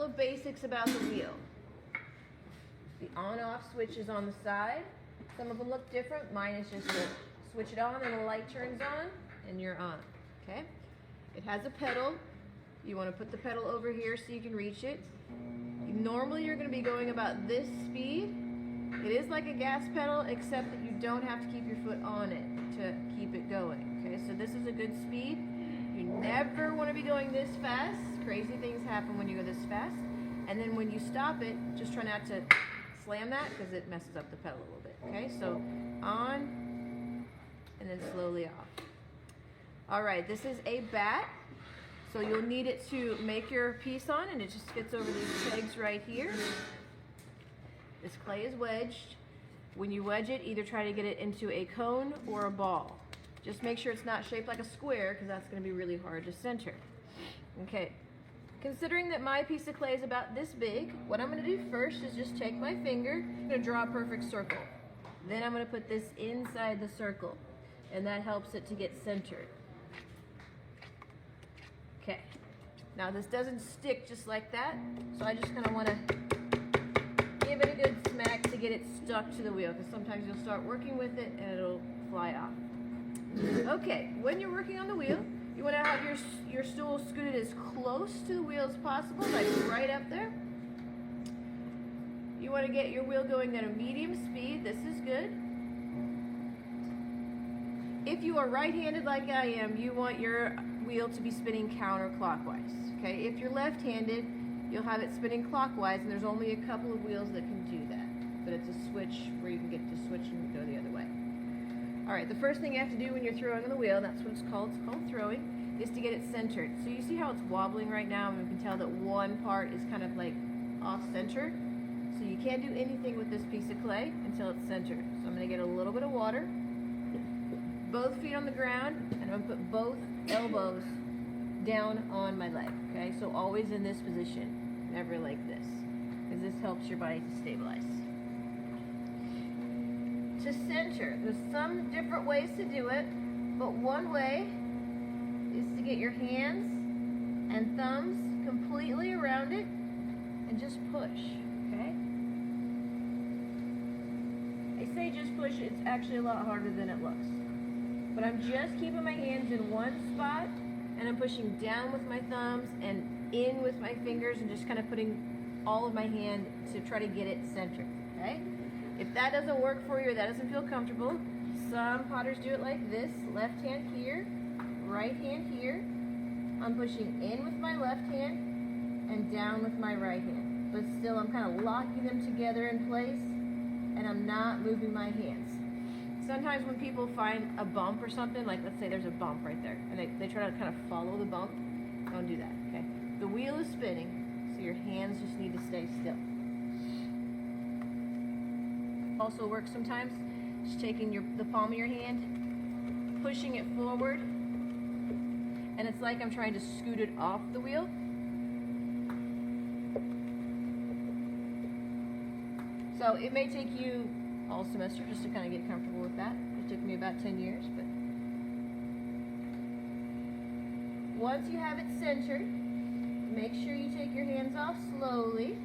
couple of basics about the wheel. The on-off switch is on the side. Some of them look different. Mine is just to switch it on and the light turns on and you're on, okay? It has a pedal. You want to put the pedal over here so you can reach it. Normally you're going to be going about this speed. It is like a gas pedal except that you don't have to keep your foot on it to keep it going, okay? So this is a good speed. You never want to be going this fast. Crazy things happen when you go this fast. And then when you stop it, just try not to slam that because it messes up the pedal a little bit, okay? So on and then slowly off. All right, this is a bat. So you'll need it to make your piece on, and it just fits over these pegs right here. This clay is wedged. When you wedge it, either try to get it into a cone or a ball. Just make sure it's not shaped like a square because that's going to be really hard to center. Okay, considering that my piece of clay is about this big, what I'm going to do first is just take my finger, I'm going to draw a perfect circle. Then I'm going to put this inside the circle, and that helps it to get centered. Okay, now this doesn't stick just like that, so I just kind of want to give it a good smack to get it stuck to the wheel, because sometimes you'll start working with it and it'll fly off. Okay, when you're working on the wheel, you want to have your stool scooted as close to the wheel as possible, like right up there. You want to get your wheel going at a medium speed. This is good. If you are right-handed like I am, you want your wheel to be spinning counterclockwise. Okay, if you're left-handed, you'll have it spinning clockwise, and there's only a couple of wheels that can do that. But it's a switch where you can get to switch and go the other way. All right, the first thing you have to do when you're throwing on the wheel, that's what it's called throwing, is to get it centered. So you see how it's wobbling right now, and you can tell that one part is kind of like off-center. So you can't do anything with this piece of clay until it's centered. So I'm gonna get a little bit of water, both feet on the ground, and I'm gonna put both elbows down on my leg, okay? So always in this position, never like this, because this helps your body to stabilize. To center, there's some different ways to do it, but one way is to get your hands and thumbs completely around it and just push, okay? I say just push, it's actually a lot harder than it looks. But I'm just keeping my hands in one spot, and I'm pushing down with my thumbs and in with my fingers, and just kind of putting all of my hand to try to get it centered, okay? If that doesn't work for you or that doesn't feel comfortable, some potters do it like this. Left hand here, right hand here. I'm pushing in with my left hand and down with my right hand. But still, I'm kind of locking them together in place, and I'm not moving my hands. Sometimes when people find a bump or something, like let's say there's a bump right there, and they try to kind of follow the bump, don't do that, okay? The wheel is spinning, so your hands just need to stay still. Also works sometimes, just taking the palm of your hand, pushing it forward, and it's like I'm trying to scoot it off the wheel. So it may take you all semester just to kind of get comfortable with that. It took me about 10 years, but once you have it centered, make sure you take your hands off slowly,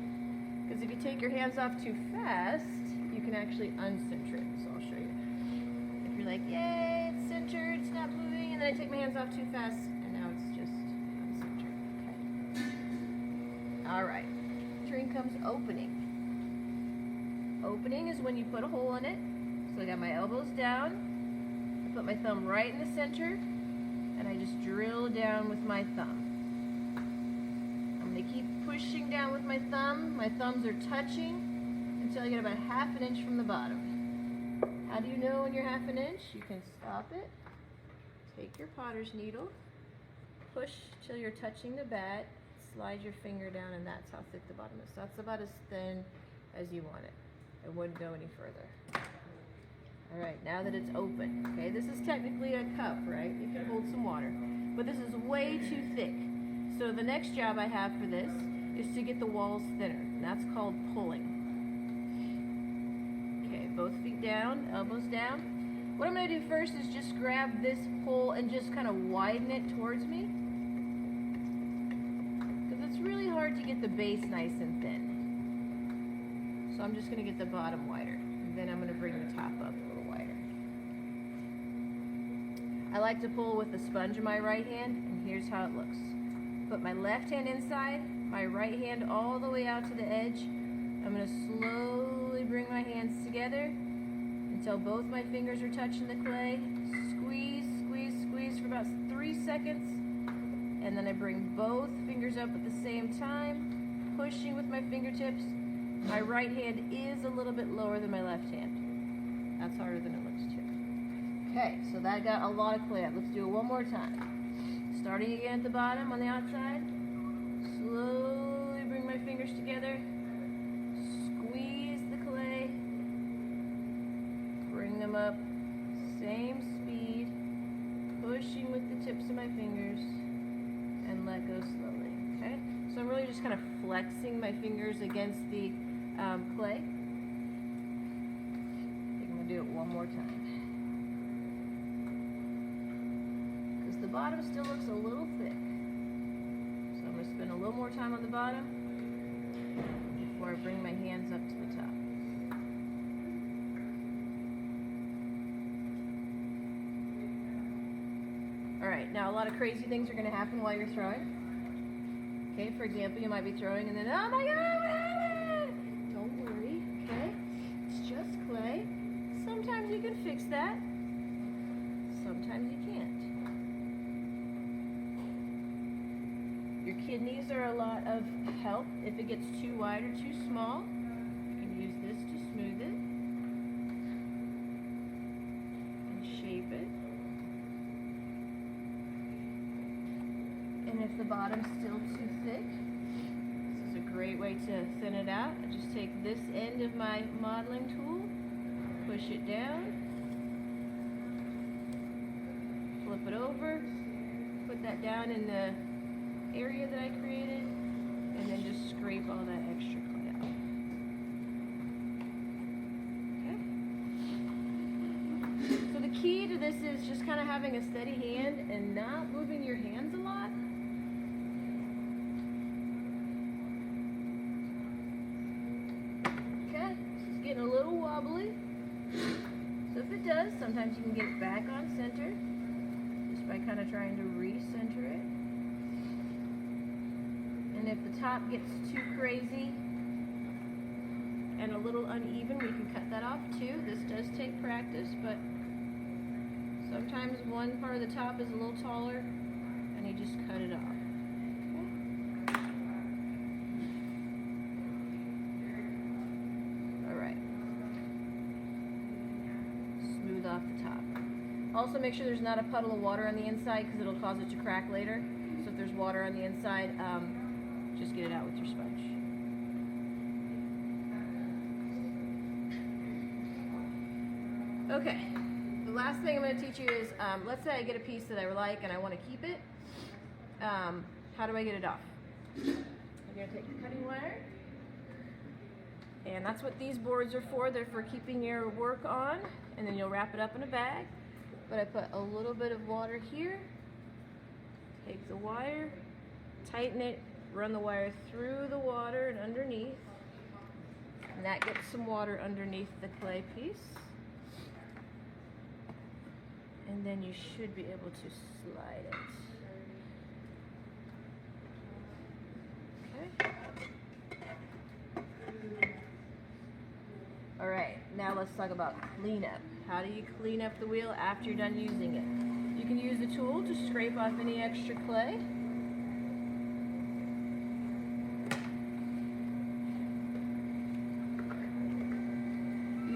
because if you take your hands off too fast, you can actually uncenter it. So I'll show you. If you're like, yay, it's centered, it's not moving, and then I take my hands off too fast, and now it's just uncentered, okay? All right, turn comes opening. Opening is when you put a hole in it. So I got my elbows down, I put my thumb right in the center, and I just drill down with my thumb. I'm gonna keep pushing down with my thumb. My thumbs are touching until I get about ½ an inch from the bottom. How do you know when you're ½ an inch? You can stop it, take your potter's needle, push till you're touching the bat, slide your finger down, and that's how thick the bottom is. So that's about as thin as you want it. It wouldn't go any further. All right, now that it's open, okay, this is technically a cup, right? You can hold some water, but this is way too thick. So the next job I have for this is to get the walls thinner, and that's called pulling. Okay, both feet down, elbows down. What I'm gonna do first is just grab this pole and just kind of widen it towards me, because it's really hard to get the base nice and thin. So I'm just going to get the bottom wider. And then I'm going to bring the top up a little wider. I like to pull with the sponge in my right hand, and here's how it looks. Put my left hand inside, my right hand all the way out to the edge. I'm going to slowly bring my hands together until both my fingers are touching the clay. Squeeze, squeeze, squeeze for about 3 seconds. And then I bring both fingers up at the same time, pushing with my fingertips. My right hand is a little bit lower than my left hand. That's harder than it looks too. Okay, so that got a lot of clay up. Let's do it one more time. Starting again at the bottom on the outside. Slowly bring my fingers together. Squeeze the clay. Bring them up. Same speed. Pushing with the tips of my fingers. And let go slowly. Okay? So I'm really just kind of flexing my fingers against the clay. I think I'm going to do it one more time. The bottom still looks a little thick. So I'm going to spend a little more time on the bottom before I bring my hands up to the top. Alright, now a lot of crazy things are going to happen while you're throwing. Okay, for example, you might be throwing and then, oh my god, what happened? Don't worry, okay? It's just clay. Sometimes you can fix that. Sometimes you can't. Your kidneys are a lot of help. If it gets too wide or too small, you can use this to smooth it and shape it. And if the bottom's still too thick, this is a great way to thin it out. I just take this end of my modeling tool, push it down, flip it over, put that down in the area that I created, and then just scrape all that extra clay out. Okay? So the key to this is just kind of having a steady hand and not moving your hands a lot. Okay, this is getting a little wobbly. So if it does, sometimes you can get it back on center just by kind of trying to recenter it. And if the top gets too crazy and a little uneven, we can cut that off too. This does take practice, but sometimes one part of the top is a little taller and you just cut it off. Okay. Alright. Smooth off the top. Also make sure there's not a puddle of water on the inside because it'll cause it to crack later. So if there's water on the inside, just get it out with your sponge. Okay, the last thing I'm going to teach you is, let's say I get a piece that I like and I want to keep it. How do I get it off? I'm going to take the cutting wire, and that's what these boards are for. They're for keeping your work on, and then you'll wrap it up in a bag. But I put a little bit of water here, take the wire, tighten it, run the wire through the water and underneath, and that gets some water underneath the clay piece. And then you should be able to slide it. Okay. Alright, now let's talk about cleanup. How do you clean up the wheel after you're done using it? You can use the tool to scrape off any extra clay.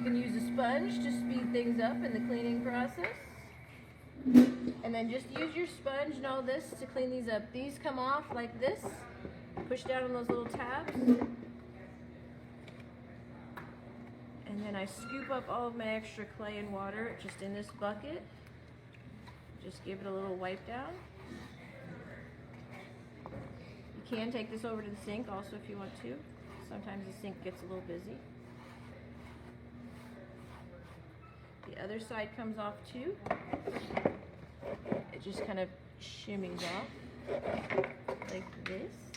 Use a sponge to speed things up in the cleaning process. And then just use your sponge and all this to clean these up. These come off like this. Push down on those little tabs. And then I scoop up all of my extra clay and water just in this bucket. Just give it a little wipe down. You can take this over to the sink also if you want to. Sometimes the sink gets a little busy. The other side comes off too. It just kind of shimmies off like this.